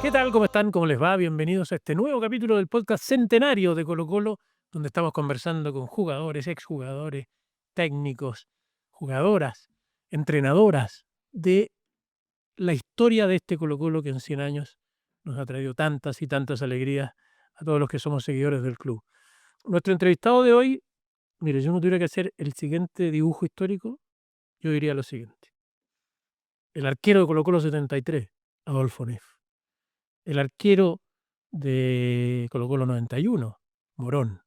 ¿Qué tal? ¿Cómo están? ¿Cómo les va? Bienvenidos a este nuevo capítulo del podcast centenario de Colo Colo, donde estamos conversando con jugadores, exjugadores, técnicos, jugadoras, entrenadoras de la historia de este Colo Colo que en 100 años nos ha traído tantas y tantas alegrías a todos los que somos seguidores del club. Nuestro entrevistado de hoy, mire, si uno tuviera que hacer el siguiente dibujo histórico, yo diría lo siguiente. El arquero de Colo Colo 73, Adolfo Neff. El arquero de Colo Colo 91, Morón.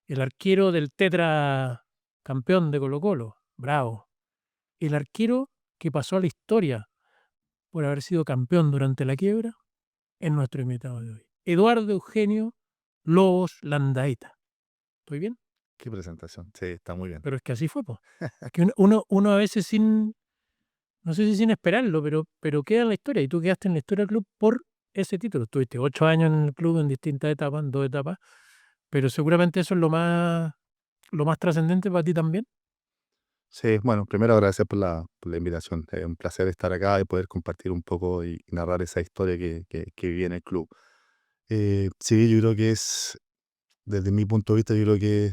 El arquero del tetra campeón de Colo Colo, Bravo. El arquero que pasó a la historia por haber sido campeón durante la quiebra es nuestro invitado de hoy. Eduardo Eugenio Lobos Landaeta. ¿Estoy bien? Qué presentación. Sí, está muy bien. Pero es que así fue, pues. Es que uno a veces sin, no sé si sin esperarlo, pero queda en la historia. Y tú quedaste en la historia del club por ese título. Estuviste 8 años en el club en distintas etapas, en 2 etapas. Pero seguramente eso es lo más trascendente para ti también. Sí, bueno, primero agradecer por la invitación. Es un placer estar acá y poder compartir un poco y narrar esa historia que viví en el club. Sí, yo creo que es, desde mi punto de vista, yo creo que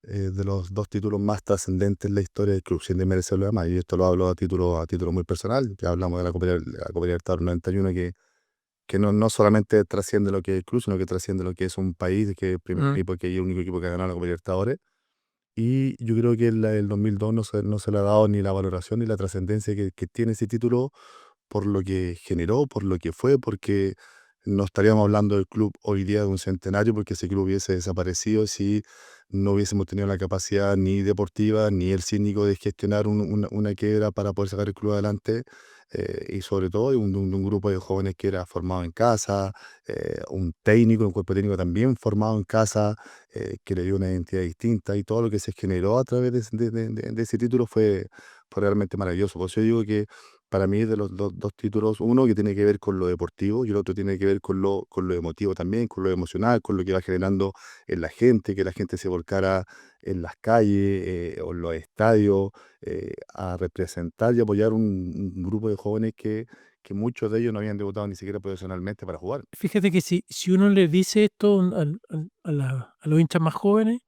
de los dos títulos más trascendentes en la historia del club, sin desmerecer lo demás. Y esto lo hablo a título muy personal. Ya hablamos de la Copa Libertadores 91, que no solamente trasciende lo que es el club, sino que trasciende lo que es un país, que es el primer Mm. equipo, que es el único equipo que ha ganado la Copa Libertadores. Y yo creo que el 2002 no se le ha dado ni la valoración ni la trascendencia que tiene ese título por lo que generó, por lo que fue, porque no estaríamos hablando del club hoy día de un centenario, porque ese club hubiese desaparecido si no hubiésemos tenido la capacidad ni deportiva ni el cínico de gestionar una quiebra para poder sacar el club adelante. Y sobre todo de un grupo de jóvenes que era formado en casa, un técnico, un cuerpo técnico también formado en casa, que le dio una identidad distinta, y todo lo que se generó a través de ese título fue realmente maravilloso. Por eso yo digo que para mí, de los dos títulos, uno que tiene que ver con lo deportivo y el otro tiene que ver con lo emotivo también, con lo emocional, con lo que va generando en la gente, que la gente se volcara en las calles, o en los estadios, a representar y apoyar un grupo de jóvenes que muchos de ellos no habían debutado ni siquiera profesionalmente para jugar. Fíjate que si uno le dice esto a los hinchas más jóvenes,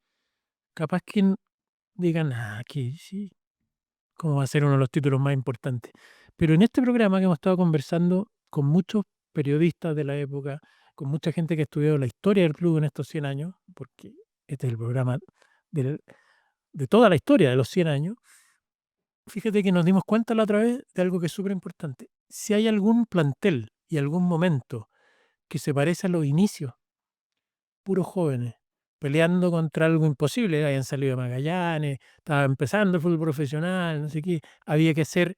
capaz que digan, que sí, ¿cómo va a ser uno de los títulos más importantes? Pero en este programa que hemos estado conversando con muchos periodistas de la época, con mucha gente que ha estudiado la historia del club en estos 100 años, porque este es el programa del- de toda la historia de los 100 años. Fíjate que nos dimos cuenta la otra vez de algo que es súper importante. Si hay algún plantel y algún momento que se parece a los inicios, puros jóvenes, peleando contra algo imposible, habían salido de Magallanes, estaba empezando el fútbol profesional, no sé qué, había que ser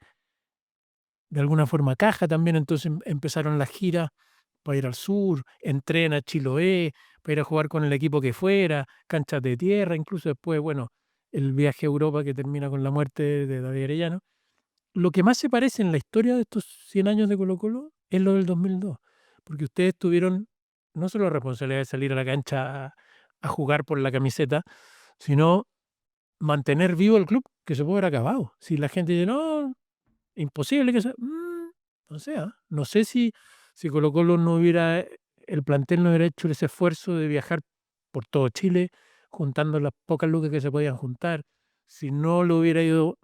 de alguna forma caja también, entonces empezaron las giras para ir al sur, entrena a Chiloé, para ir a jugar con el equipo que fuera, canchas de tierra, incluso después, bueno, el viaje a Europa que termina con la muerte de David Arellano. Lo que más se parece en la historia de estos 100 años de Colo-Colo es lo del 2002, porque ustedes tuvieron no solo la responsabilidad de salir a la cancha a jugar por la camiseta, sino mantener vivo el club, que se puede haber acabado. Si la gente dice: "No, imposible que se", no sé, no sé si Colo-Colo no hubiera el plantel no hubiera hecho ese esfuerzo de viajar por todo Chile, juntando las pocas lucas que se podían juntar, si no le hubiera ido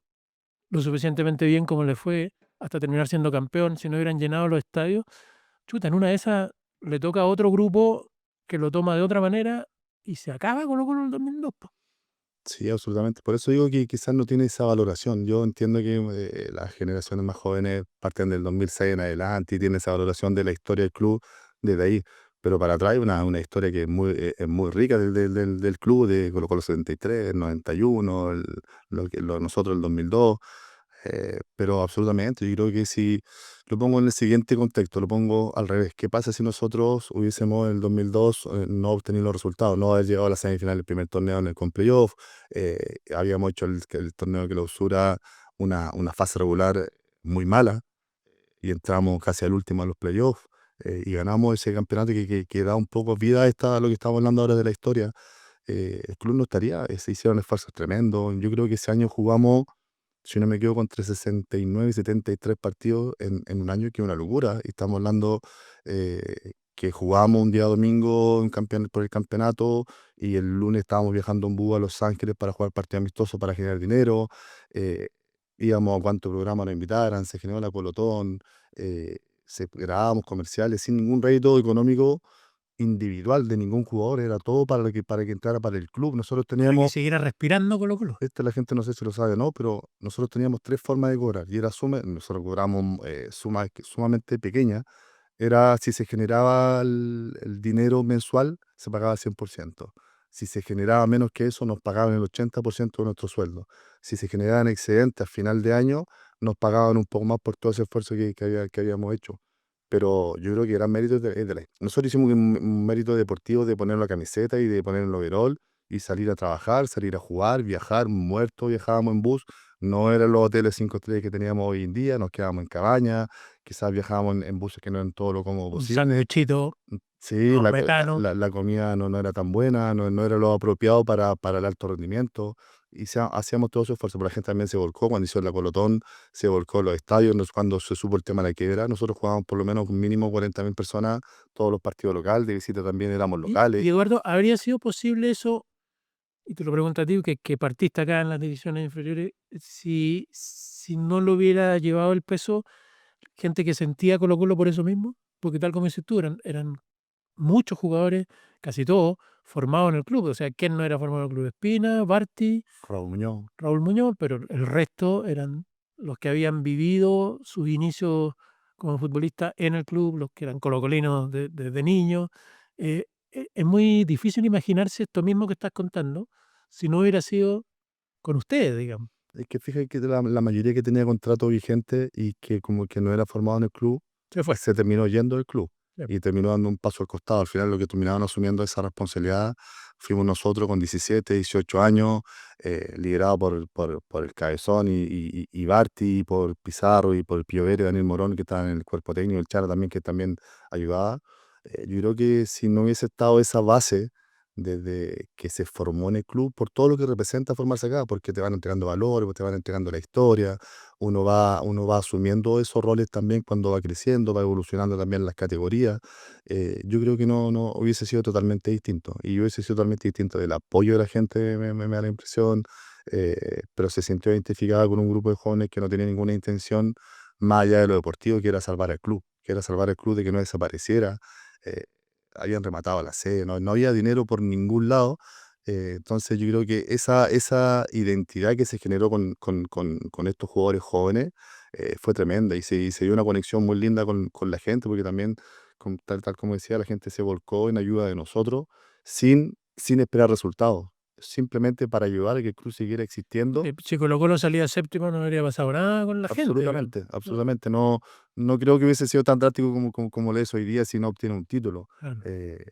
lo suficientemente bien como le fue hasta terminar siendo campeón, si no hubieran llenado los estadios, chuta, en una de esas le toca a otro grupo que lo toma de otra manera y se acaba Colo-Colo en el 2002, po. Sí, absolutamente. Por eso digo que quizás no tiene esa valoración. Yo entiendo que las generaciones más jóvenes parten del 2006 en adelante y tienen esa valoración de la historia del club desde ahí. Pero para atrás hay una historia que es muy rica del club, de Colo-Colo 73, el 91, nosotros el 2002. Pero absolutamente, yo creo que si lo pongo en el siguiente contexto, lo pongo al revés. ¿Qué pasa si nosotros hubiésemos en el 2002 no obtenido los resultados, no haber llegado a la semifinal del primer torneo en el con playoff? Habíamos hecho el torneo de clausura, una fase regular muy mala, y entramos casi al último a los playoffs, y ganamos ese campeonato que da un poco vida a lo que estamos hablando ahora de la historia. El club no estaría, se hicieron esfuerzos tremendos. Yo creo que ese año jugamos si no me equivoco, entre 69 y 73 partidos en un año, que es una locura. Y estamos hablando que jugábamos un día domingo por el campeonato y el lunes estábamos viajando en bus a Los Ángeles para jugar partidos amistosos para generar dinero. eh, Íbamos a cuántos programas nos invitaran, se generó la Colotón, grabábamos comerciales sin ningún rédito económico individual de ningún jugador, era todo para que entrara para el club. Nosotros para que teníamos, siguiera respirando Colo-Colo. la gente no sé si lo sabe o no, pero nosotros teníamos tres formas de cobrar y era nosotros cobramos sumas sumamente pequeñas. Era si se generaba el dinero mensual, se pagaba el 100%. Si se generaba menos que eso, nos pagaban el 80% de nuestro sueldo. Si se generaban excedentes a final de año, nos pagaban un poco más por todo ese esfuerzo que habíamos hecho. Pero yo creo que gran mérito nosotros hicimos un mérito deportivo de poner la camiseta y de poner el overall y salir a trabajar, salir a jugar, viajar, muerto, viajábamos en bus. No eran los hoteles 5 estrellas que teníamos hoy en día, nos quedábamos en cabaña, quizás viajábamos en buses que no eran todo lo cómodo Un posible. sándwichito Sí, con metano. la comida no era tan buena, no era lo apropiado para el alto rendimiento. Y hacíamos todo ese esfuerzo, pero la gente también se volcó cuando hizo la Colotón, se volcó en los estadios, cuando se supo el tema de la quiebra. Nosotros jugábamos por lo menos un mínimo 40.000 personas, todos los partidos locales, de visita también éramos locales. Y Eduardo, ¿habría sido posible eso? Y te lo pregunto a ti, que partiste acá en las divisiones inferiores, si no lo hubiera llevado el peso, gente que sentía Colo-Colo por eso mismo, porque tal como dices tú, eran muchos jugadores, casi todos, formados en el club. O sea, ¿quién no era formado en el club? Espina, Barty, Raúl Muñoz. Raúl Muñoz, pero el resto eran los que habían vivido sus inicios como futbolistas en el club, los que eran colocolinos desde niños. Es muy difícil imaginarse esto mismo que estás contando si no hubiera sido con ustedes, digamos. Es que fíjate que la mayoría que tenía contrato vigente y que como que no era formado en el club, Se fue. se terminó yendo del club Sí. y terminó dando un paso al costado. Al final, lo que terminaron asumiendo esa responsabilidad fuimos nosotros con 17, 18 años, liderados por el Cabezón y Barty, y por Pizarro y por el Piover y Daniel Morón, que estaban en el cuerpo técnico, el Chara también, que también ayudaba. Yo creo que si no hubiese estado esa base desde que se formó en el club, por todo lo que representa formarse acá, porque te van entregando valores, te van entregando la historia, uno va asumiendo esos roles también cuando va creciendo, va evolucionando también las categorías. Yo creo que no hubiese sido totalmente distinto. Y hubiese sido totalmente distinto del apoyo de la gente, me da la impresión, pero se sintió identificada con un grupo de jóvenes que no tenía ninguna intención más allá de lo deportivo, que era salvar al club, de que no desapareciera. eh, Habían rematado la sede, no había dinero por ningún lado. Entonces yo creo que esa identidad que se generó con estos jugadores jóvenes fue tremenda y se dio una conexión muy linda con la gente, porque también, tal como decía, la gente se volcó en ayuda de nosotros sin esperar resultados, simplemente para ayudar a que el club siguiera existiendo. Si Colo-Colo salía séptimo, no habría pasado nada con la gente, digamos. Absolutamente, No, absolutamente. No creo que hubiese sido tan drástico como lo es hoy día si no obtiene un título. claro. Eh,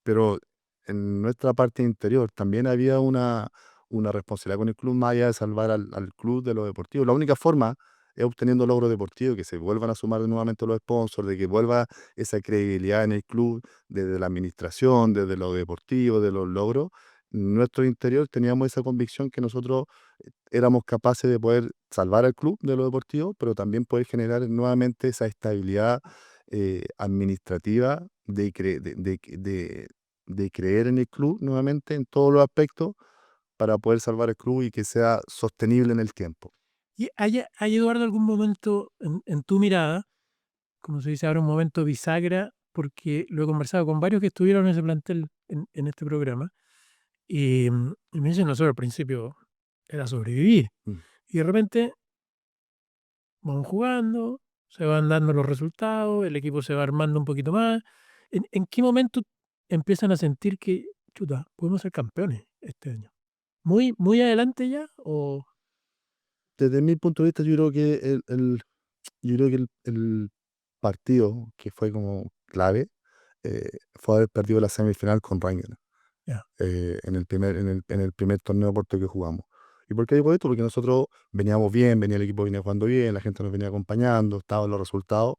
pero en nuestra parte interior también había una responsabilidad con el club, más allá de salvar al club de lo deportivo. La única forma es obteniendo logros deportivos, que se vuelvan a sumar nuevamente los sponsors, de que vuelva esa credibilidad en el club, desde la administración, desde lo deportivo, de los logros. En nuestro interior teníamos esa convicción que nosotros éramos capaces de poder salvar al club de lo deportivo, pero también poder generar nuevamente esa estabilidad administrativa de creer en el club nuevamente en todos los aspectos para poder salvar el club y que sea sostenible en el tiempo. ¿Y hay, Eduardo, algún momento en tu mirada, como se dice ahora, un momento bisagra? Porque lo he conversado con varios que estuvieron en ese plantel en este programa, y me dicen, nosotros al principio era sobrevivir, Mm. y de repente vamos jugando, se van dando los resultados, el equipo se va armando un poquito más. ¿En qué momento empiezan a sentir que, chuta, podemos ser campeones este año? ¿Muy adelante ya? ¿O Desde mi punto de vista, yo creo que el partido que fue como clave fue haber perdido la semifinal con Rangers. ya? En el primer torneo de Porto que jugamos. ¿Y por qué digo esto? Porque nosotros veníamos bien, venía el equipo venía jugando bien, la gente nos venía acompañando, estaban los resultados,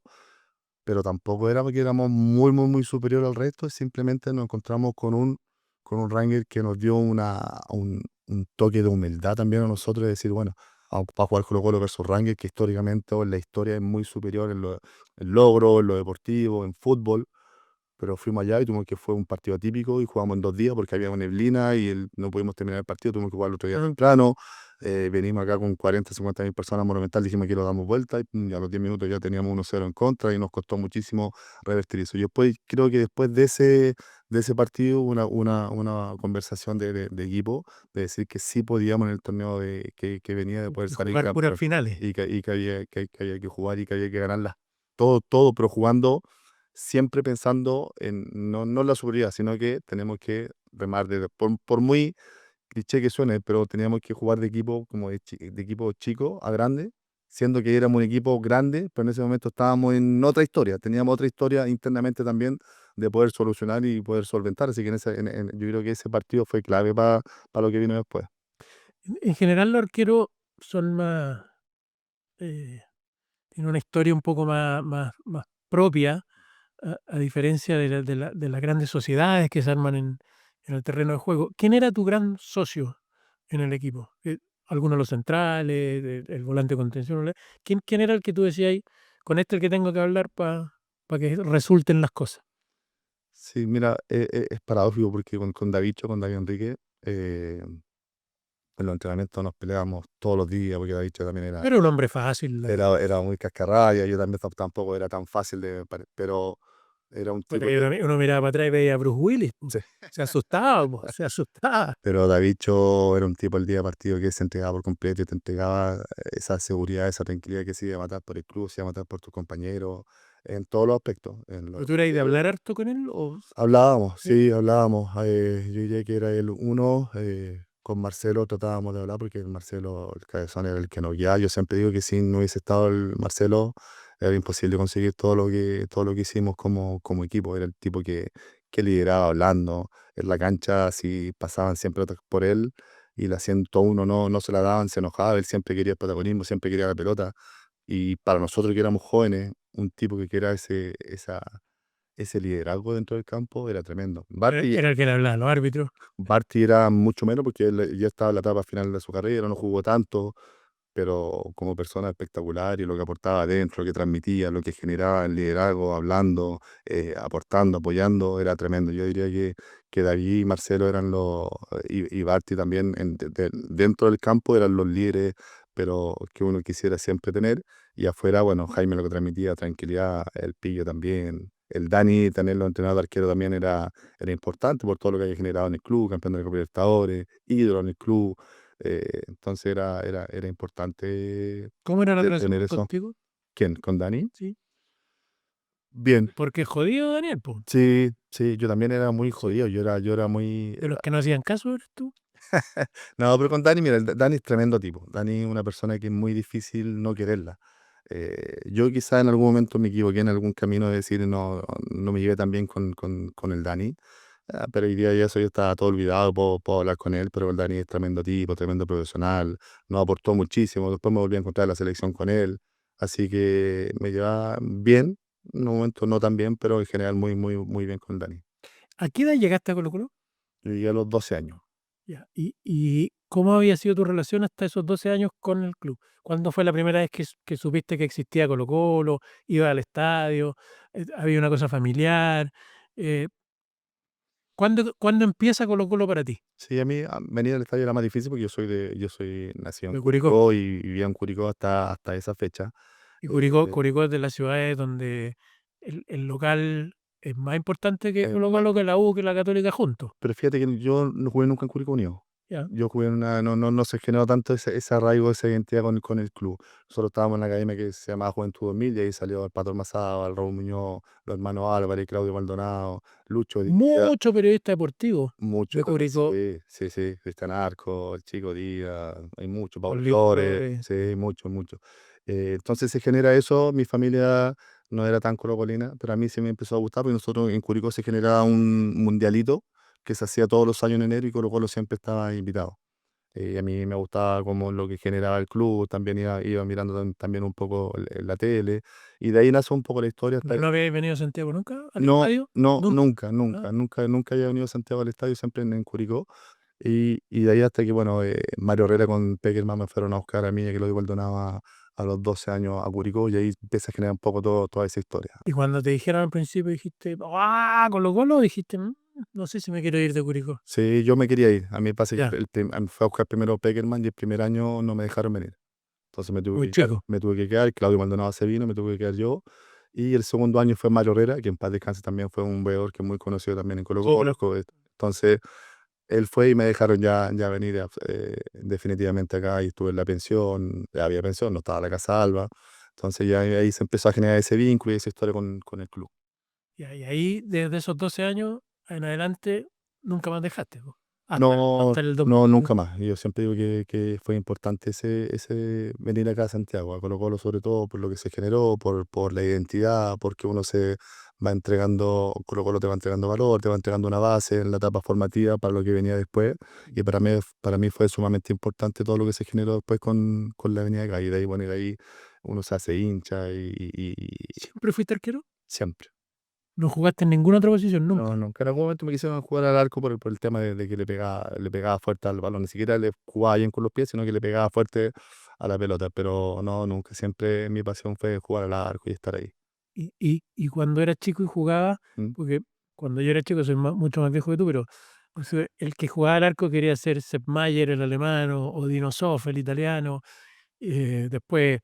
pero tampoco era porque éramos muy, muy, muy superior al resto, simplemente nos encontramos con un Ranger que nos dio un toque de humildad también a nosotros, de decir, bueno, para jugar Colo-Colo versus Rangers, que históricamente o en la historia es muy superior en logro, en lo deportivo, en fútbol. Pero fuimos allá y tuvimos que fue un partido atípico y jugamos en 2 días porque había una neblina y no pudimos terminar el partido, tuvimos que jugar el otro día temprano. Venimos acá con 40, 50 mil personas a Monumental, dijimos que lo damos vuelta y a los 10 minutos ya teníamos 1-0 en contra y nos costó muchísimo revertir eso. Yo después, creo que después de ese partido hubo una conversación de equipo, de decir que sí podíamos en el torneo que venía de poder salir jugar puras campeón finales. y que había que jugar y que había que ganarlas todo, pero jugando siempre pensando en no en la superioridad, sino que tenemos que remar por muy cliché que suene, pero teníamos que jugar de equipo como de equipo chico a grande, siendo que éramos un equipo grande, pero en ese momento estábamos en otra historia, teníamos otra historia internamente también de poder solucionar y poder solventar, así que yo creo que ese partido fue clave para lo que vino después. En general los arqueros son más, eh, tienen una historia un poco más propia, a diferencia de las grandes sociedades que se arman en el terreno de juego. ¿Quién era tu gran socio en el equipo? ¿Alguno de los centrales, el volante de contención? ¿Quién era el que tú decías ahí, con este el que tengo que hablar para que resulten las cosas? Sí, mira, es paradójico porque con David Enrique, en los entrenamientos nos peleábamos todos los días, porque David también era Pero un hombre fácil. Era muy cascarrabia, yo también tampoco era tan fácil pero era un Puta, tipo que que uno miraba para atrás y veía a Bruce Willis, po. sí, Se asustaba, po, se asustaba. pero Davicho era un tipo el día de partido que se entregaba por completo y te entregaba esa seguridad, esa tranquilidad que se iba a matar por el club, se iba a matar por tus compañeros, en todos los aspectos, en lo ¿Pero tú eras de deportivo. hablar harto con él? O, Hablábamos, sí. sí, hablábamos. Yo diría que era el uno. Con Marcelo tratábamos de hablar porque el Marcelo, el cabezón, era el que nos guiaba. Yo siempre digo que si no hubiese estado el Marcelo, era imposible conseguir todo lo que hicimos como equipo. Era el tipo que lideraba hablando. En la cancha, si pasaban siempre por él y la 101 no se la daban, se enojaba. Él siempre quería el protagonismo, siempre quería la pelota. Y para nosotros que éramos jóvenes, un tipo que quiera ese liderazgo dentro del campo era tremendo. Era el que le hablaba a los árbitros. Barty era mucho menos porque él ya estaba en la etapa final de su carrera, no jugó tanto, pero como persona espectacular y lo que aportaba adentro, lo que transmitía, lo que generaba el liderazgo, hablando, aportando, apoyando, era tremendo. Yo diría que David y Marcelo eran y Barty también dentro del campo eran los líderes, pero que uno quisiera siempre tener. Y afuera, bueno, Jaime lo que transmitía, tranquilidad, el Pillo también. El Dani, tenerlo entrenado de arquero también era importante por todo lo que había generado en el club, campeón de la Copa Libertadores, ídolo en el club. Entonces era importante ¿Cómo era la relación tener eso. contigo? ¿Quién? ¿Con Dani? Sí. Bien. Porque jodido, Daniel, po. Sí, sí, yo también era muy Sí. jodido, yo era muy... De los que no hacían caso, eres tú. No, pero con Dani, mira, Dani es tremendo tipo. Dani es una persona que es muy difícil no quererla. Yo quizá en algún momento me equivoqué en algún camino de decir no me llevé tan bien con el Dani. Pero hoy día ya eso yo estaba todo olvidado, puedo hablar con él, pero el Dani es tremendo tipo, tremendo profesional, nos aportó muchísimo, después me volví a encontrar en la selección con él, así que me llevaba bien, en un momento no tan bien, pero en general muy, muy, muy bien con el Dani. ¿A qué edad llegaste a Colo-Colo? Yo llegué a los 12 años. Ya. ¿Y cómo había sido tu relación hasta esos 12 años con el club? ¿Cuándo fue la primera vez que supiste que existía Colo-Colo? ¿Ibas al estadio? ¿Había una cosa familiar? Eh, ¿Cuándo empieza Colo-Colo para ti? Sí, a mí venir al estadio era más difícil porque yo soy nacido en De Curicó. Curicó y vivía en Curicó hasta esa fecha. Y Eh, Curicó es de las ciudades donde el local es más importante que eh, Colo-Colo, que la U, que la Católica juntos. Pero fíjate que yo no jugué nunca en Curicó Unido. Ya. Yo jugué no se generó tanto ese arraigo, esa identidad con el club. Nosotros estábamos en una academia que se llamaba Juventud 2000 y ahí salió el Pato Almazaba, el Raúl Muñoz, los hermanos Álvarez, Claudio Maldonado, Lucho Díaz, Mucho periodista deportivo mucho, de Curicó, sí, sí, sí, Cristian Arco, el Chico Díaz, hay mucho, Pablo Paulito Flores, Flores. sí, mucho, mucho. Entonces se genera eso, mi familia no era tan colocolina, pero a mí sí me empezó a gustar porque nosotros en Curicó se generaba un mundialito que se hacía todos los años en enero y Colo Colo siempre estaba invitado. A mí me gustaba como lo que generaba el club, también iba mirando también un poco la tele, y de ahí nace un poco la historia. ¿No habéis venido a Santiago nunca? ¿Al No, estadio? no, Nunca. nunca, Ah, nunca, nunca, nunca había venido a Santiago al estadio, siempre en Curicó. Y de ahí hasta que, bueno, Mario Herrera con Peckerman me fueron a buscar a mí, que lo dio Maldonado a los 12 años a Curicó, y ahí empieza a generar un poco toda esa historia. Y cuando te dijeron al principio dijiste, ¡ah! Colo-Colo, dijiste, no sé si me quiero ir de Curicó. Sí, yo me quería ir. A mí me pasa que Ya, a mí fue a buscar primero Peckerman y el primer año no me dejaron venir. Entonces muy chico. me tuve que quedar, Claudio Maldonado se vino, me tuve que quedar yo. Y el segundo año fue Mario Herrera, que en paz descanse también fue un veedor que es muy conocido también en Sí, Colo-Colo. conozco. Entonces, él fue y me dejaron ya venir definitivamente acá y estuve en la pensión, ya había pensión, no estaba la casa Alba. Entonces ya ahí se empezó a generar ese vínculo y esa historia con el club. Y ahí, desde esos 12 años en adelante, nunca más dejaste, po. No, Hasta el 2000. no, nunca más. Yo siempre digo que fue importante ese venir acá a Santiago, a Colo-Colo sobre todo por lo que se generó, por la identidad, porque uno se va entregando, Colo-Colo te va entregando valor, te va entregando una base en la etapa formativa para lo que venía después. Y para mí fue sumamente importante todo lo que se generó después con la venida de acá. Y de ahí, bueno, y de ahí uno se hace hincha y ¿Siempre fuiste arquero? siempre. ¿No jugaste en ninguna otra posición No, nunca? nunca en algún momento me quisieron jugar al arco por el tema de que le pegaba fuerte al balón. Ni siquiera le jugaba bien con los pies, sino que le pegaba fuerte a la pelota. Pero no, nunca. Siempre mi pasión fue jugar al arco y estar ahí. Y cuando eras chico y jugaba, ¿Mm? porque cuando yo era chico soy mucho más viejo que tú, pero pues, el que jugaba al arco quería ser Sepp Maier, el alemán, o Dino Sof, el italiano. Después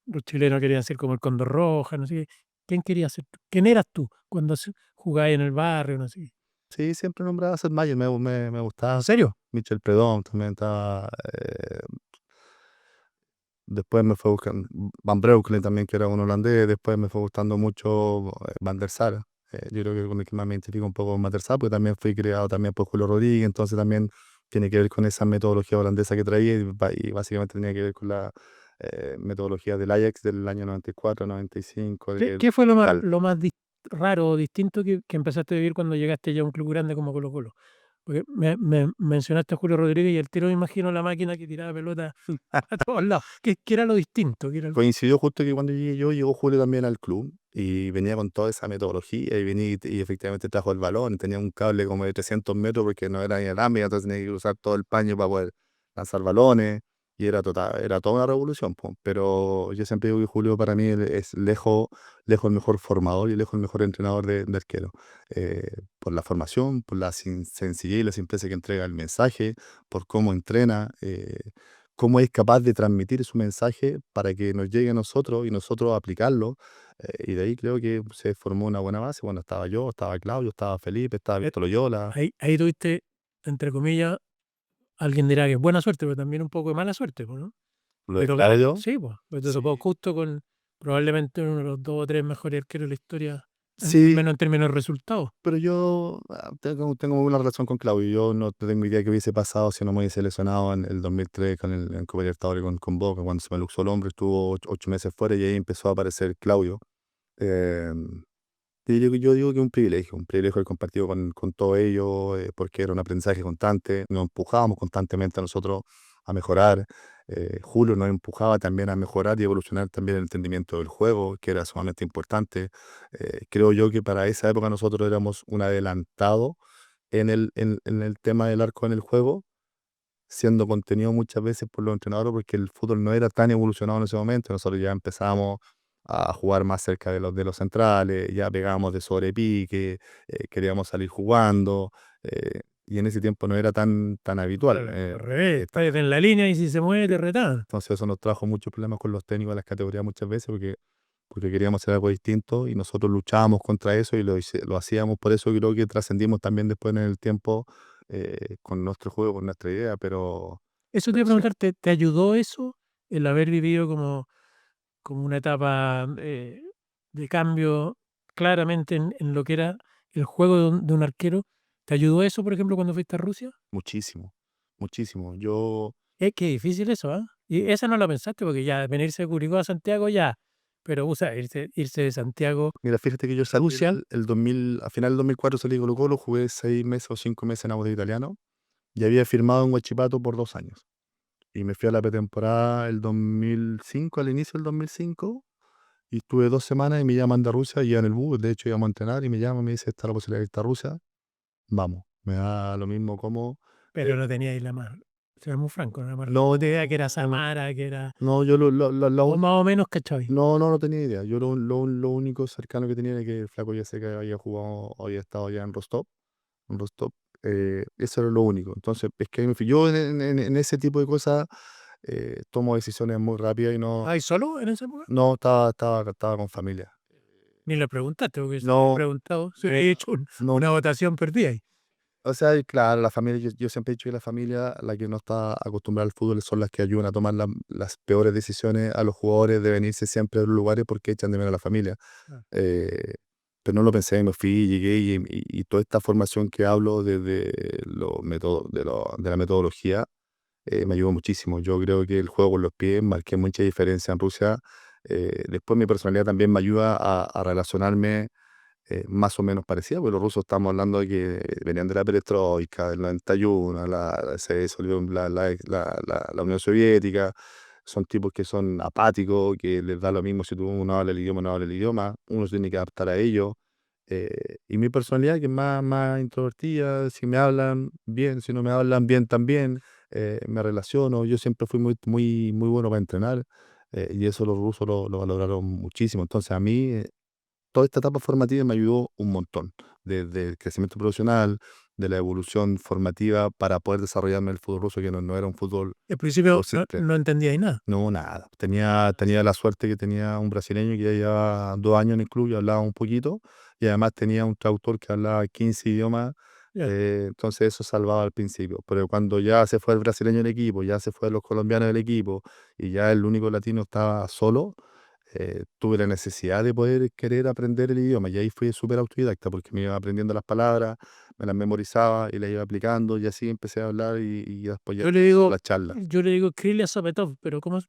los chilenos querían ser como el Condor Roja, no sé qué. ¿Quién quería ser tú? ¿Quién eras tú cuando jugabas en el barrio, no sé qué? Sí, siempre nombraba a Seth Mayer, me ¿En gustaba. serio? Michel Predom también estaba. Después me fue buscando Van Breukelen también, que era un holandés. Después me fue gustando mucho Van der Sar. Yo creo que con el que más me identifico un poco con Van der Sar, porque también fui criado también por Julio Rodríguez, entonces también tiene que ver con esa metodología holandesa que traía y básicamente tenía que ver con la metodología del Ajax del año 94, 95, ¿Qué fue tal. lo más raro o distinto que empezaste a vivir cuando llegaste ya a un club grande como Colo-Colo? Porque me mencionaste a Julio Rodríguez y el tiro me imagino la máquina que tiraba pelota a todos lados. ¿Qué era lo distinto? ¿Qué era Coincidió justo que cuando llegué yo, llegó Julio también al club y venía con toda esa metodología y venía y efectivamente trajo el balón y tenía un cable como de 300 metros porque no era inalámbrico, entonces tenía que cruzar todo el paño para poder lanzar balones y era toda una revolución, po. Pero yo siempre digo que Julio para mí es lejos el mejor formador y lejos el mejor entrenador de arquero. Por la formación, por la sencillez y la simpleza que entrega el mensaje, por cómo entrena. Cómo es capaz de transmitir su mensaje para que nos llegue a nosotros y nosotros aplicarlo. Y de ahí creo que se formó una buena base. Bueno, estaba yo, estaba Claudio, estaba Felipe, estaba Eh, Víctor Loyola. ahí tuviste, entre comillas, alguien dirá que es buena suerte, pero también un poco de mala suerte, po, ¿no? Lo de Claudio, Sí, pues, te sí. tocó justo con probablemente uno de los dos o tres mejores arqueros de la historia, al Sí, menos en términos de resultados. pero yo tengo muy buena relación con Claudio. Yo no tengo idea qué hubiese pasado si no me hubiese lesionado en el 2003 en Copa Libertadores con Boca, cuando se me luxó el hombro, estuvo 8 meses fuera y ahí empezó a aparecer Claudio. Eh, yo digo que es un privilegio el compartido con todos ellos, porque era un aprendizaje constante, nos empujábamos constantemente a nosotros a mejorar. Julio nos empujaba también a mejorar y evolucionar también el entendimiento del juego, que era sumamente importante. Creo yo que para esa época nosotros éramos un adelantado en el tema del arco en el juego, siendo contenido muchas veces por los entrenadores, porque el fútbol no era tan evolucionado en ese momento. Nosotros ya empezábamos a jugar más cerca de los centrales, ya pegábamos de sobrepique, queríamos salir jugando, y en ese tiempo no era tan habitual. Al revés, estáis en la línea y si se mueve te retaban. Entonces eso nos trajo muchos problemas con los técnicos de las categorías muchas veces, porque queríamos hacer algo distinto y nosotros luchábamos contra eso y lo hacíamos. Por eso creo que trascendimos también después en el tiempo con nuestro juego, con nuestra idea, Eso te iba pero a sí. preguntar, ¿te ayudó eso, el haber vivido como una etapa de cambio claramente en lo que era el juego de un arquero? ¿Te ayudó eso, por ejemplo, cuando fuiste a Rusia? Muchísimo, muchísimo. Yo, Es que difícil eso, ¿ah? Y esa no la pensaste porque ya venirse de Curicó a Santiago ya, pero irse de Santiago mira, fíjate que yo a salí Rusia, el 2000, a final del 2004 salí de Colo-Colo, jugué 6 meses o 5 meses en Audax Italiano y había firmado en Huachipato por 2 años. Y me fui a la pretemporada el 2005, al inicio del 2005, y estuve 2 semanas y me llaman de Rusia, y en el bus, de hecho íbamos a entrenar, y me llaman, me dice, está la posibilidad de irte a Rusia, vamos. Me da lo mismo como, Pero no tenía ahí la más, seamos francos, la más No, idea que era no, no, Samara, que era, no, yo o más o menos, ¿cachai? no tenía idea. Yo lo único cercano que tenía era que el flaco ya sé que había jugado, había estado ya en Rostov, eso era lo único. Entonces, es que yo en ese tipo de cosas tomo decisiones muy rápidas y no, ¿Estabas solo en esa época? no estaba con familia. Ni le preguntaste, porque si le he No, preguntado, se he hecho no, una votación perdida ahí. o sea, y claro, la familia, yo siempre he dicho que la familia, la que no está acostumbrada al fútbol, son las que ayudan a tomar las peores decisiones a los jugadores de venirse siempre a los lugares porque echan de menos a la familia. Ah. Eh, pero no lo pensé, me fui, llegué y toda esta formación que hablo desde los métodos, de la metodología, me ayudó muchísimo. Yo creo que el juego con los pies marqué mucha diferencia en Rusia. Después mi personalidad también me ayuda a relacionarme más o menos parecida, porque los rusos estamos hablando de que venían de la perestroika, del 91, se disolvió la Unión Soviética, son tipos que son apáticos, que les da lo mismo si tú no hablas el idioma o no hablas el idioma, uno se tiene que adaptar a ellos. Y mi personalidad, que es más introvertida, si me hablan bien, si no me hablan bien también, me relaciono, yo siempre fui muy bueno para entrenar. Y eso los rusos lo valoraron muchísimo. Entonces a mí toda esta etapa formativa me ayudó un montón, desde el crecimiento profesional, de la evolución formativa para poder desarrollarme en el fútbol ruso, que no era un fútbol Al principio por simple. no entendía ahí nada. No, nada. Tenía la suerte que tenía un brasileño que ya llevaba 2 años en el club y hablaba un poquito, y además tenía un traductor que hablaba 15 idiomas, Ya. entonces eso salvaba al principio. Pero cuando ya se fue el brasileño del equipo, ya se fue los colombianos del equipo, y ya el único latino estaba solo, tuve la necesidad de poder querer aprender el idioma y ahí fui súper autodidacta porque me iba aprendiendo las palabras, me las memorizaba y las iba aplicando y así empecé a hablar y después ya Yo le digo, la charla. yo le digo Krylia Sopetov, pero cómo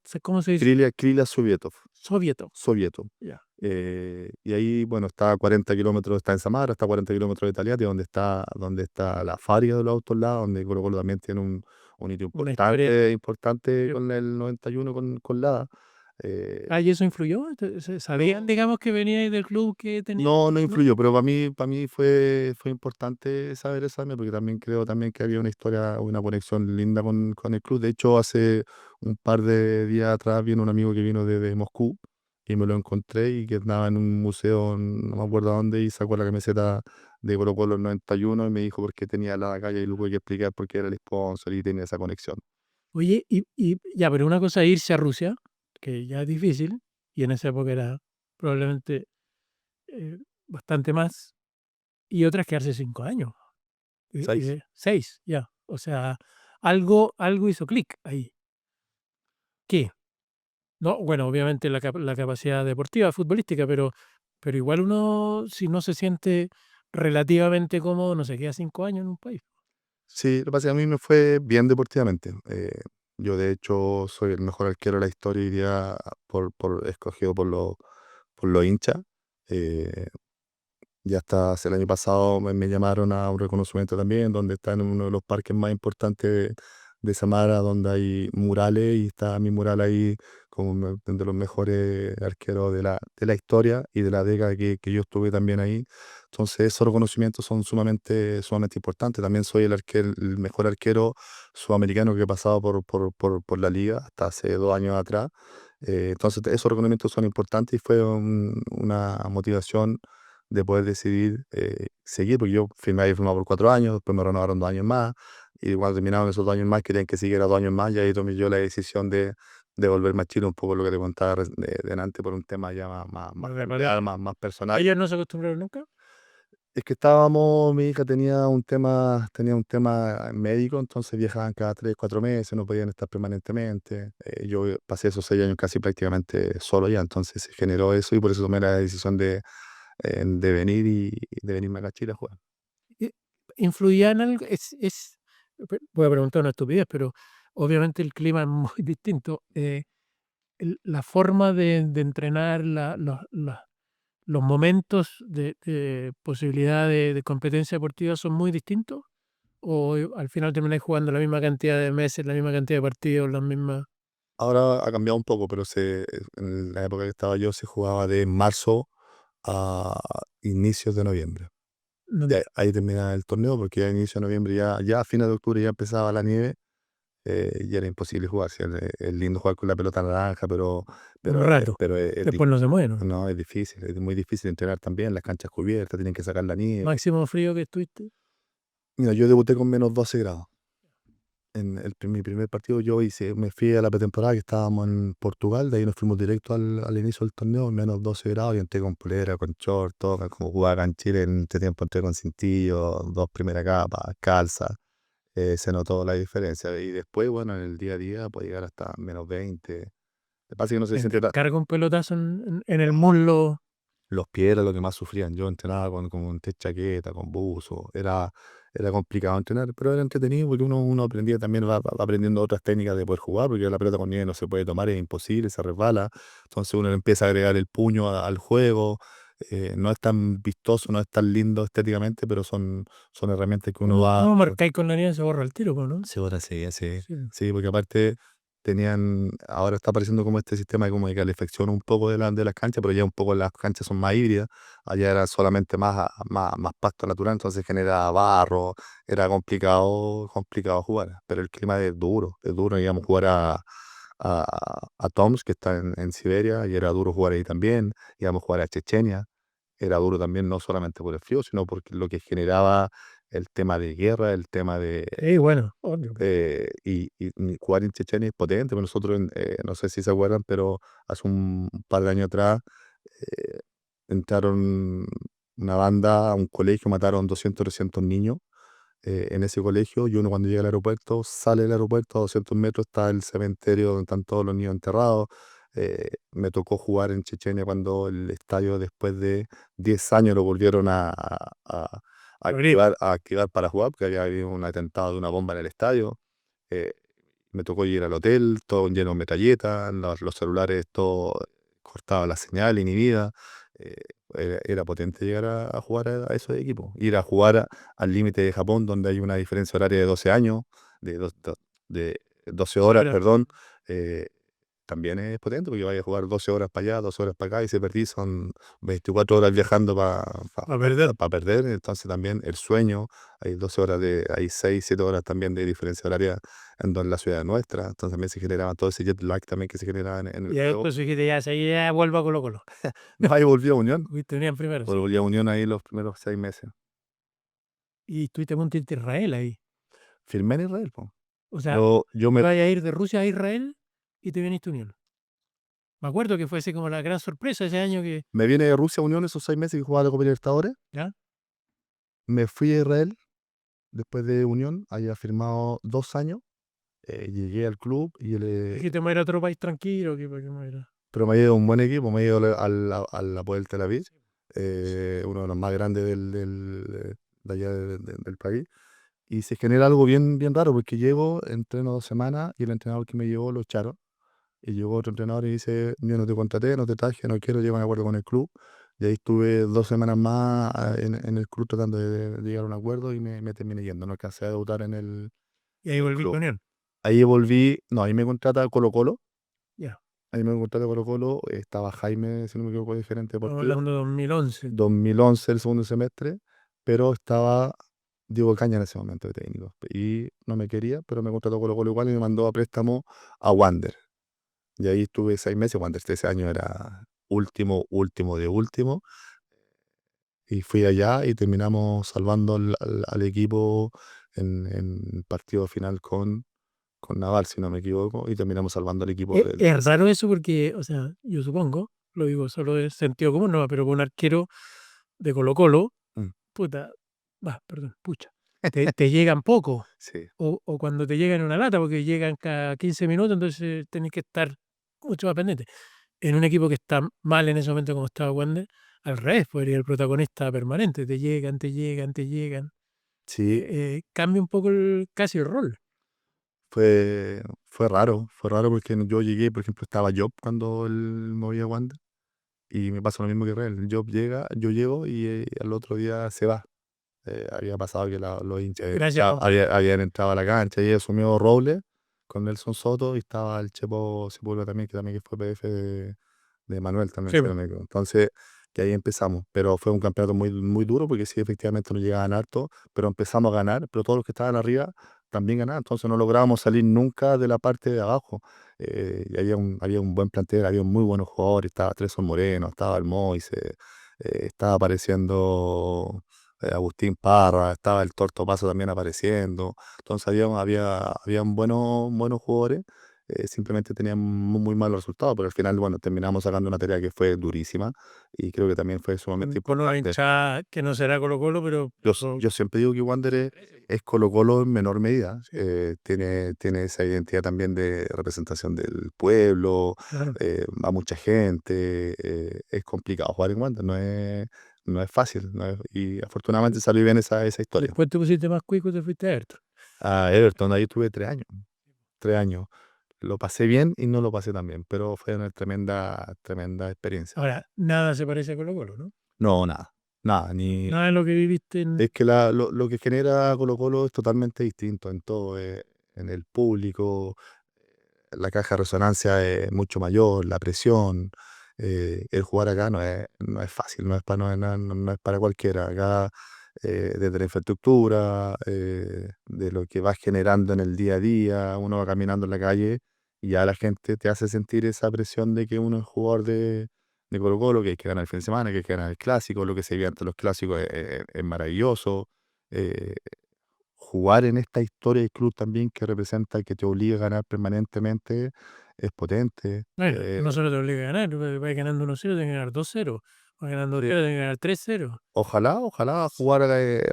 se dice? Krylia Sovietov, Sovietov. Sovietov. Ya. Y ahí, bueno, está a 40 kilómetros, está en Samara, está a 40 kilómetros de Taliati, donde está la fábrica de los autos al lado, donde Colo Colo también tiene un hito Una historia. importante con el 91 con Lada. Eh, Ah, ¿y eso influyó? ¿Sabían, no, digamos, que veníais del club que tenía? no ¿No? influyó, pero para mí fue importante saber eso también, porque también creo también que había una historia, una conexión linda con el club. De hecho, hace un par de días atrás vino un amigo que vino desde Moscú y me lo encontré y que andaba en un museo, no me acuerdo dónde, y sacó la camiseta de Colo Colo el 91 y uno y me dijo por qué tenía la calle y lo tuve que explicar porque era el sponsor y tenía esa conexión. Oye, y ya, pero una cosa es irse a Rusia, que ya es difícil, y en esa época era probablemente bastante más, y otra es quedarse 5 años, 6. 6, ya. O sea, algo hizo clic ahí. ¿Qué? No, bueno, obviamente la capacidad deportiva, futbolística, pero igual uno, si no se siente relativamente cómodo, no se queda 5 años en un país. Sí, lo que pasa es que a mí me fue bien deportivamente. Yo de hecho soy el mejor arquero de la historia, diría, escogido por los hinchas. Eh, ya hasta el año pasado me llamaron a un reconocimiento también, donde está en uno de los parques más importantes de Samara, donde hay murales, y está mi mural ahí como de los mejores arqueros de la historia y de la década que yo estuve también ahí. Entonces, esos reconocimientos son sumamente importantes. También soy el mejor arquero sudamericano que he pasado por la liga hasta hace 2 años atrás. Entonces, esos reconocimientos son importantes y fue una motivación de poder decidir seguir, porque yo había firmado por 4 años, después me renovaron 2 años más, y cuando terminaron esos 2 años más, querían que siguiera 2 años más, y ahí tomé yo la decisión de volverme a Chile, un poco lo que te contaba delante, por un tema ya más Más de familiar, pareja. más personal. ¿Ellos no se acostumbraron nunca? Es que mi hija tenía un tema médico, entonces viajaban cada 3, 4 meses, no podían estar permanentemente. Yo pasé esos 6 años casi prácticamente solo ya, entonces se generó eso y por eso tomé la decisión de venir y de venirme acá a Chile a jugar. Eh, ¿Influía en algo? Voy a preguntar una estupidez, pero obviamente el clima es muy distinto. La forma de entrenar, los momentos de posibilidad de competencia deportiva son muy distintos, o al final termináis jugando la misma cantidad de meses, la misma cantidad de partidos, las mismas. Ahora ha cambiado un poco, pero en la época que estaba yo se jugaba de marzo a inicios de noviembre. no- Ahí terminaba el torneo porque a inicio de noviembre ya a fines de octubre ya empezaba la nieve y era imposible jugar. Sí, es lindo jugar con la pelota naranja, un rato. pero Después no se mueve, ¿no? no, es difícil, es muy difícil entrenar también, las canchas cubiertas, tienen que sacar la nieve. Máximo frío que estuviste. Mira, yo debuté con -12 grados. Mi primer partido me fui a la pretemporada que estábamos en Portugal, de ahí nos fuimos directo al inicio del torneo, -12 grados, y entré con polera, con short, todo, como jugaba acá en Chile, en este tiempo entré con cintillo, dos primeras capas, calza, se notó la diferencia. Y después, bueno, en el día a día puede llegar hasta -20. Lo que pasa es que no se Te siente carga un pelotazo en el muslo. los pies era lo que más sufrían. Yo entrenaba con chaqueta, con buzo. Era complicado entrenar, pero era entretenido porque uno aprendía también, va aprendiendo otras técnicas de poder jugar, porque la pelota con nieve no se puede tomar, es imposible, se resbala. Entonces uno le empieza a agregar el puño al juego. No es tan vistoso, no es tan lindo estéticamente, pero son herramientas que uno va. No, marcáis con la nieve se borra el tiro, pues, ¿no? Sí, ahora sí, sí. Sí. Sí, porque aparte ahora está apareciendo como este sistema de como de calefacción un poco de las canchas, pero ya un poco las canchas son más híbridas. Allá era solamente más pasto natural, entonces genera barro, era complicado jugar. Pero el clima es duro, íbamos a jugar a Tomsk, que está en Siberia, y era duro jugar ahí también. Íbamos a jugar a Chechenia, era duro también, no solamente por el frío, sino por lo que generaba el tema de guerra, el tema de Sí, bueno, obvio. jugar en Chechenia es potente, pero nosotros, no sé si se acuerdan, pero hace un par de años atrás eh, entraron una banda a un colegio, mataron 300 niños en ese colegio, y uno cuando llega al aeropuerto, sale del aeropuerto, a 200 metros está el cementerio donde están todos los niños enterrados. Me tocó jugar en Chechenia cuando el estadio, después de 10 años, lo volvieron Abrir. a activar para jugar, porque había habido un atentado de una bomba en el estadio. Eh, Me tocó ir al hotel, todo lleno de metralletas, los celulares, todo cortaba la señal, inhibida. Eh, era potente llegar a jugar a esos equipos. Ir a jugar al límite de Japón, donde hay una diferencia horaria de 12 años, de 12 horas, Ahora, perdón. eh, También es potente porque vaya a jugar 12 horas para allá, 12 horas para acá, y si perdí son 24 horas viajando para a perder. perder. Entonces también el sueño, hay 6 7 horas también de diferencia horaria en la ciudad nuestra. Entonces también se generaba todo ese jet lag también que se generaba en el Y ahí juego. después dijiste, ya, seguí, ya vuelvo a Colo Colo. No, ahí volví a Unión. Fuiste Unión primero, sí. Volví a Unión ahí los primeros 6 meses. Y estuviste a punto de irte a Israel ahí. Firmé en Israel, po. O sea, Yo ibas a ir de Rusia a Israel y te viniste a Unión. Me acuerdo que fue así como la gran sorpresa ese año que. me vine de Rusia a Unión esos 6 meses que jugaba la Copa Libertadores. ¿Ya? Me fui a Israel después de Unión, había firmado 2 años. Llegué al club Dijiste, me voy a ir a otro país tranquilo, que para qué me voy a ir pero me ha ido un buen equipo, me ha ido al Apoel Tel Aviv, uno de los más grandes de allá del país. Y se genera algo bien, bien raro, porque llego, entreno 2 semanas y el entrenador que me llevó lo echaron. Y llegó otro entrenador y dice, yo no te contraté, no te traje, no quiero, llegar a un acuerdo con el club. Y ahí estuve 2 semanas más en el club tratando de llegar a un acuerdo y me terminé yendo. No alcancé a debutar Y ahí en el volviste club. a Unión. Ahí volví, no, ahí me contrata Colo-Colo. Ya. Ahí me contrata Colo-Colo. Estaba Jaime, si no me equivoco, diferente Estamos deportivo. hablando de 2011. 2011 el segundo semestre, pero estaba Diego Caña en ese momento de técnico. Y no me quería, pero me contrató Colo-Colo igual y me mandó a préstamo a Wander. Y ahí estuve 6 meses. Wander ese año era último, último de último. Y fui allá y terminamos salvando al equipo en el partido final con Naval, si no me equivoco, y terminamos salvando al equipo del. Es raro eso porque, o sea, yo supongo, lo digo solo de sentido común, no, pero con un arquero de Colo Colo, Mm, puta, va, perdón, pucha, te llegan poco. sí, O cuando te llegan en una lata, porque llegan cada 15 minutos, entonces tenés que estar mucho más pendiente. En un equipo que está mal en ese momento como estaba Wander, al revés, podría ser el protagonista permanente, te llegan, te llegan, te llegan. sí, Cambia un poco casi el rol. fue raro porque yo llegué, por ejemplo, estaba Job cuando él movía a Wander, y me pasa lo mismo que Real. Job llega, yo llego y al otro día se va. Había pasado que los hinchas Gracias, habían entrado a la cancha y asumió Robles con Nelson Soto, y estaba el Chepo Sepúlveda también, que fue PF de Manuel también, sí, si no me equivoco. Entonces, y ahí empezamos. Pero fue un campeonato muy, muy duro porque sí, efectivamente nos llegaban harto, pero empezamos a ganar, pero todos los que estaban arriba también ganaban, entonces no lográbamos salir nunca de la parte de abajo. Y había un buen plantel, había muy buenos jugadores, estaba Tresor Moreno, estaba el Moise, estaba apareciendo Agustín Parra, estaba el Torto Paso también apareciendo, entonces habían buenos jugadores, simplemente tenían muy, muy malos resultados, pero al final, bueno, terminamos sacando una tarea que fue durísima y creo que también fue sumamente Con una importante. hinchada que no será Colo-Colo, pero Yo siempre digo que Wander es Colo-Colo en menor medida. sí, Tiene esa identidad también de representación del pueblo, claro. a mucha gente. Es complicado jugar en Wander, no es fácil. Y afortunadamente salió bien esa historia. Después te pusiste más cuico y te fuiste a Everton. A Everton, ahí tuve 3 años. 3 años. Lo pasé bien y no lo pasé tan bien, pero fue una tremenda, tremenda experiencia. Ahora, nada se parece a Colo-Colo, ¿no? No, nada, nada, ni, Nada de lo que viviste en... es que lo que genera Colo-Colo es totalmente distinto en todo, en el público, la caja de resonancia es mucho mayor, la presión, el jugar acá no es fácil, no es para cualquiera. Acá, desde la infraestructura, de lo que vas generando en el día a día, uno va caminando en la calle y ya la gente te hace sentir esa presión de que uno es jugador de Colo-Colo, que hay que ganar el fin de semana, que hay que ganar el clásico, lo que se vive ante los clásicos es maravilloso. eh, Jugar en esta historia del club también que representa, que te obliga a ganar permanentemente, es potente. Bueno, no solo te obliga a ganar, vas ganando 1-0, tienes que ganar 2-0. Vas ganando 0, tienes que ganar 3-0. Ojalá jugar,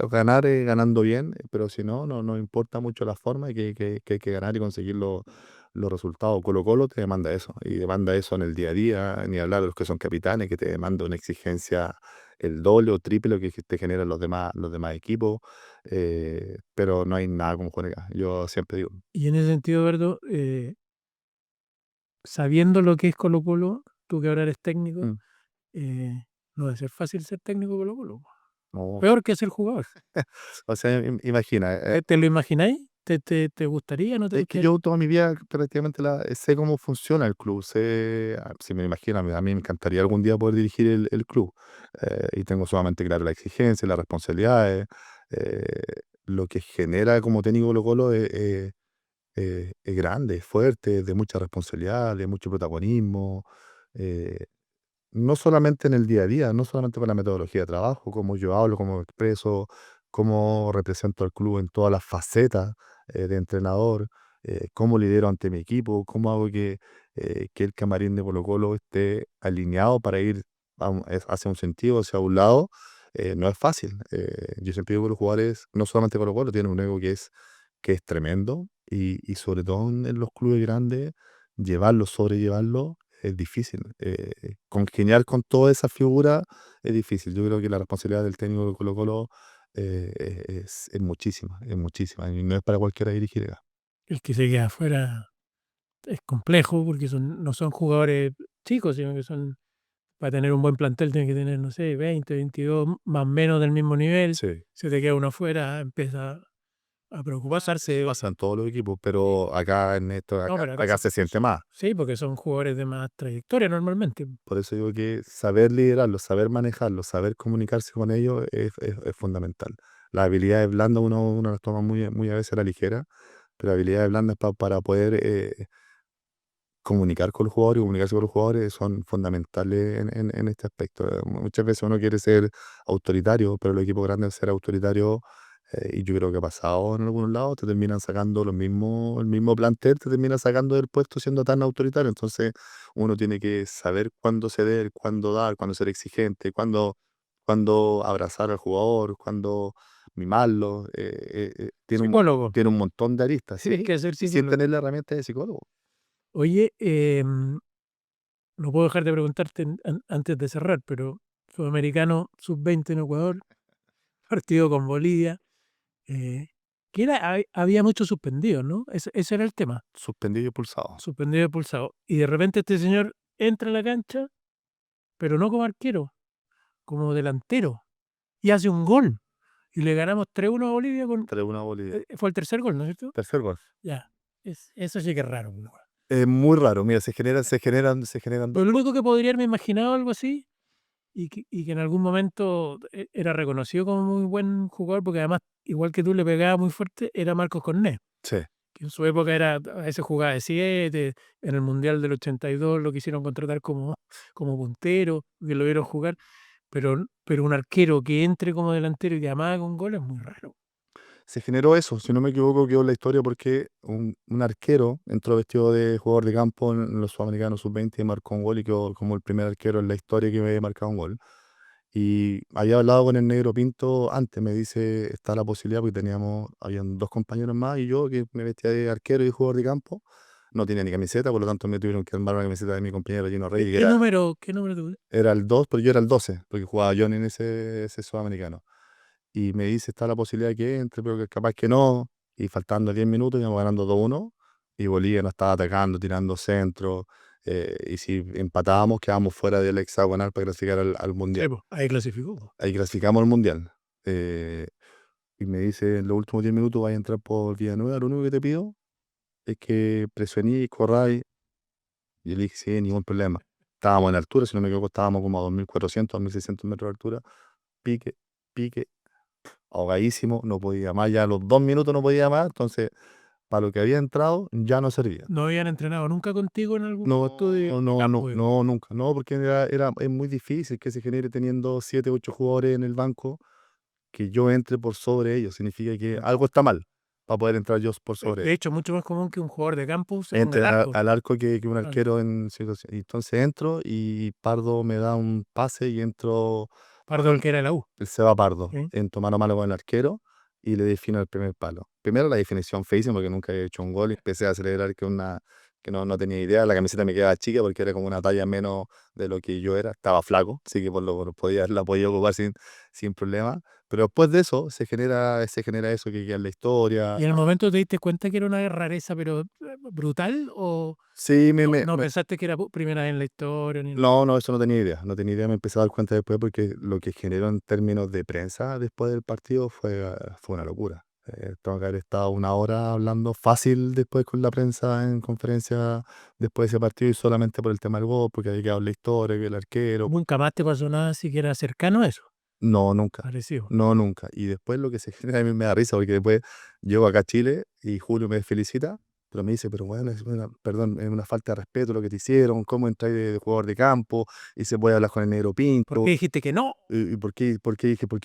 ganar ganando bien, pero si no, no importa mucho la forma, y que hay que ganar y conseguir los resultados. Colo-Colo te demanda eso, y demanda eso en el día a día, ni hablar de los que son capitanes, que te demanda una exigencia el doble o triple lo que te generan los demás equipos, pero no hay nada como jugar acá. Yo siempre digo. Y en ese sentido, Eduardo, sabiendo lo que es Colo-Colo, tú que ahora eres técnico, Mm, no debe ser fácil ser técnico de Colo-Colo. no, Peor que ser jugador. o sea, imagina, ¿Te lo imagináis? ¿Te gustaría? ¿No te es que gustaría? yo toda mi vida prácticamente sé cómo funciona el club, si me imagino, a mí me encantaría algún día poder dirigir el club, y tengo sumamente claro la exigencia, las responsabilidades, eh, lo que genera como técnico Colo-Colo es grande, es fuerte, es de mucha responsabilidad, de mucho protagonismo, eh, no solamente en el día a día, no solamente con la metodología de trabajo, cómo yo hablo, cómo me expreso, cómo represento al club en todas las facetas, de entrenador, cómo lidero ante mi equipo, cómo hago que el camarín de Colo-Colo esté alineado para ir hacia un sentido, hacia un lado. No es fácil. Yo siempre digo que los jugadores, no solamente Colo-Colo, tienen un ego que es tremendo, y sobre todo en los clubes grandes, llevarlo, sobrellevarlo es difícil. Congeniar con toda esa figura es difícil. Yo creo que la responsabilidad del técnico de Colo-Colo, es muchísima, es muchísima. Y no es para cualquiera dirigir acá. El que se queda afuera es complejo porque no son jugadores chicos, sino que son, para tener un buen plantel tiene que tener, no sé, 20, 22, más o menos del mismo nivel. Sí. Se te queda uno afuera, empieza a preocuparse. Pasa en todos los equipos, pero acá en esto, No, acá, pero acá acá se siente más. sí, porque son jugadores de más trayectoria normalmente. Por eso digo que saber liderarlos, saber manejarlos, saber comunicarse con ellos es fundamental. Las habilidades blandas uno las toma muy, muy a veces a la ligera, pero habilidades blandas para poder, comunicar con los jugadores y comunicarse con los jugadores son fundamentales en este aspecto. Muchas veces uno quiere ser autoritario, pero los equipos grandes, ser autoritario, y yo creo que ha pasado en algunos lados, te terminan sacando el mismo plantel, te termina sacando del puesto siendo tan autoritario. Entonces uno tiene que saber cuándo ceder, cuándo dar, cuándo ser exigente, cuándo abrazar al jugador, cuándo mimarlo. Psicólogo, Tiene un montón de aristas, tienes sí, que ser y sin psicólogo. tener la herramienta de psicólogo. Oye, no puedo dejar de preguntarte antes de cerrar, pero Sudamericano sub-20 en Ecuador, partido con Bolivia, eh, que había muchos suspendidos, ¿no? Ese era el tema, Suspendido y expulsado. suspendido y expulsado. Y de repente este señor entra a la cancha, pero no como arquero, como delantero, y hace un gol. Y le ganamos 3-1 a Bolivia con... 3-1 a Bolivia. fue el tercer gol, ¿no es cierto? Tercer gol. Ya, eso sí que es raro. ¿No? Es muy raro, mira, se generan dos. Pero lo único que podría haberme imaginado algo así, y que en algún momento era reconocido como muy buen jugador, porque además, igual que tú, le pegaba muy fuerte, era Marcos Cornet, Sí. que en su época era, a veces jugaba de 7, en el Mundial del 82 lo quisieron contratar como puntero, que lo vieron jugar, pero un arquero que entre como delantero y que además haga un gol es muy raro. Se generó eso, si no me equivoco, quedó en la historia porque un arquero entró vestido de jugador de campo en los Sudamericanos Sub-20 y marcó un gol y quedó como el primer arquero en la historia que me había marcado un gol. Y había hablado con el Negro Pinto antes, me dice, está la posibilidad, porque habían dos compañeros más y yo que me vestía de arquero y jugador de campo. No tenía ni camiseta, por lo tanto me tuvieron que armar una camiseta de mi compañero Gino ¿Qué, Reyes, que qué número, qué número tú? era el 2 pero yo era el 12 porque jugaba Johnny en ese Sudamericano. Y me dice, está la posibilidad de que entre, pero que capaz que no. Y faltando 10 minutos íbamos ganando 2-1 y Bolivia nos estaba atacando, tirando centro. Y si empatábamos, quedábamos fuera del hexagonal para clasificar al Sí, Mundial. pues, ahí clasificó, pues. Ahí clasificamos al Mundial. Eh, y me dice, en los últimos 10 minutos vas a entrar por Villanueva, lo único que te pido es que presioní y corráis. Y yo le dije, sí, ningún problema. Estábamos en altura, si no me equivoco, estábamos como a 2.400, 2.600 metros de altura. Pique, pique, ahogadísimo, no podía más, ya a los 2 minutos no podía más, entonces para lo que había entrado ya no servía. ¿No habían entrenado nunca contigo en algún No, puesto de no, no, campo, digamos? no, nunca, no, porque es muy difícil que se genere teniendo 7, 8 jugadores en el banco, que yo entre por sobre ellos, significa que Mm. algo está mal para poder entrar yo por sobre De ellos. hecho, mucho más común que un jugador de campo se ponga Entre el arco. al arco que un Claro. arquero en situación. Y entonces entro y Pardo me da un pase y entro. Pardo, el que era de la U. El Seba Pardo, ¿Sí? en mano a mano con el arquero y le defino el primer palo. Primero la definición feísima porque nunca había hecho un gol y empecé a celebrar que no tenía idea. La camiseta me quedaba chica porque era como una talla menos de lo que yo era. Estaba flaco, así que la podía ocupar sin problema. Pero después de eso se genera eso que queda en la historia. ¿Y en el momento te diste cuenta que era una rareza, pero brutal? ¿O Sí, no pensaste que era primera vez en la historia? Ni nada? no, eso no tenía idea. No tenía idea, me empecé a dar cuenta después porque lo que generó en términos de prensa después del partido fue una locura. Tengo que haber estado 1 hora hablando fácil después con la prensa en conferencia después de ese partido y solamente por el tema del gol, porque había quedado en la historia, que el arquero. Nunca más te pasó nada siquiera cercano a eso. No, nunca. Parecido. No, nunca. Y después lo que se genera a mí me da risa porque después llego acá a Chile y Julio me felicita, pero me dice, pero bueno, perdón, es una falta de respeto lo que te hicieron, cómo entráis de jugador de campo y se puede hablar con el Negro ¿Por qué Pinto. dijiste que no? ¿Y por qué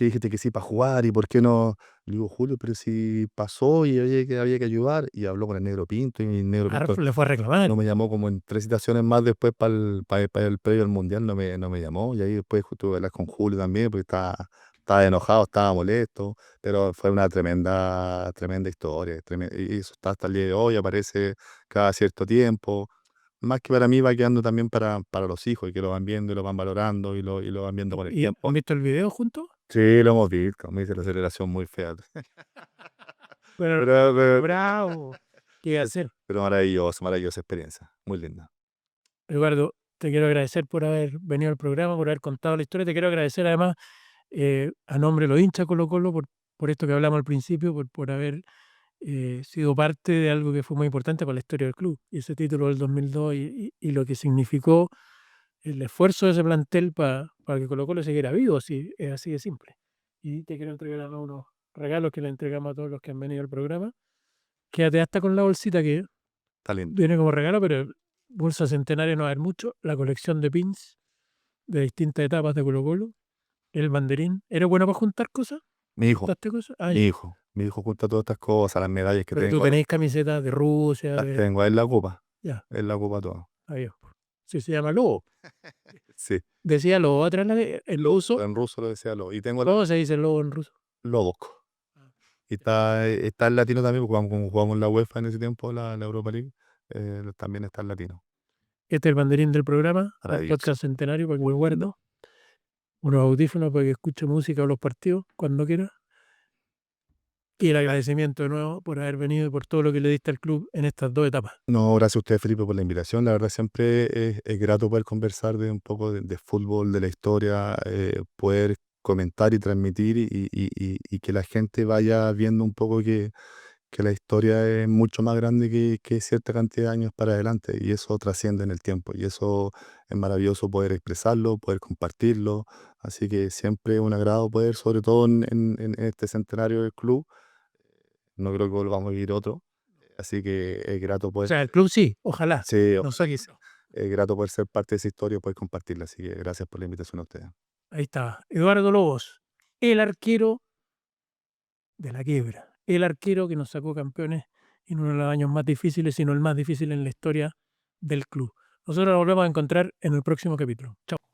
dijiste que sí para jugar y por qué no? Le digo, Julio, pero si pasó y había que ayudar. Y habló con el Negro Pinto y el Negro Pinto Le fue a reclamar. no me llamó como en 3 citaciones más después para el previo al Mundial, no me llamó. Y ahí después tuve que hablar con Julio también porque estaba enojado, estaba molesto, pero fue una tremenda, tremenda historia. Y eso está hasta el día de hoy, aparece cada cierto tiempo. Más que para mí va quedando también para los hijos y que lo van viendo y lo van valorando y lo van viendo con el ¿Y han tiempo. visto el video juntos? Sí, lo hemos visto, me dice la aceleración muy fea. Pero Pero, pero, bravo. ¿Qué iba a hacer? pero maravilloso, maravillosa experiencia, muy linda. Eduardo, te quiero agradecer por haber venido al programa, por haber contado la historia. Te quiero agradecer además a nombre de los hinchas Colo-Colo por esto que hablamos al principio, por haber sido parte de algo que fue muy importante para la historia del club. Y ese título del 2002 y lo que significó el esfuerzo de ese plantel para que Colo-Colo siguiera vivo, es así de simple. Y te quiero entregar además unos regalos que le entregamos a todos los que han venido al programa. Quédate hasta con la bolsita que Está lindo. viene como regalo, pero bolsa centenaria no va a haber mucho. La colección de pins de distintas etapas de Colo Colo. El banderín. ¿Eres bueno para juntar cosas? Mi hijo, ¿Juntaste cosas? Ah, mi ya. hijo, mi hijo junta todas estas cosas, las medallas que Pero tú tengo, tenéis camisetas de Rusia, las de... tengo, él la ocupa, Ya, él la ocupa todas. ahí es. Sí, se llama Lobo. Sí, Decía Lobo atrás, el uso. en ruso lo decía Lobo. Y tengo ¿Cómo se dice Lobo en ruso? Lobok. Ah, Y ya. está en latino también, porque como jugamos en la UEFA en ese tiempo, la Europa League, también está en latino. Este es el banderín del programa, del Maravilloso. podcast centenario, para que me guardo. Unos audífonos para que escuche música o los partidos cuando quiera. Y el agradecimiento de nuevo por haber venido y por todo lo que le diste al club en estas 2 etapas. No, gracias a usted, Felipe, por la invitación. La verdad siempre es grato poder conversar de un poco de fútbol, de la historia, poder comentar y transmitir y que la gente vaya viendo un poco que la historia es mucho más grande que cierta cantidad de años para adelante y eso trasciende en el tiempo y eso es maravilloso poder expresarlo, poder compartirlo. Así que siempre es un agrado poder, sobre todo en este centenario del club, no creo que volvamos a vivir otro. Así que es grato O poder, sea, el club sí, ojalá. sí, Nosotros, es grato poder ser parte de esa historia y poder compartirla. Así que gracias por la invitación a ustedes. ahí está. Eduardo Lobos, el arquero de la quiebra, el arquero que nos sacó campeones en uno de los años más difíciles, si no el más difícil en la historia del club. Nosotros nos volvemos a encontrar en el próximo capítulo. Chao.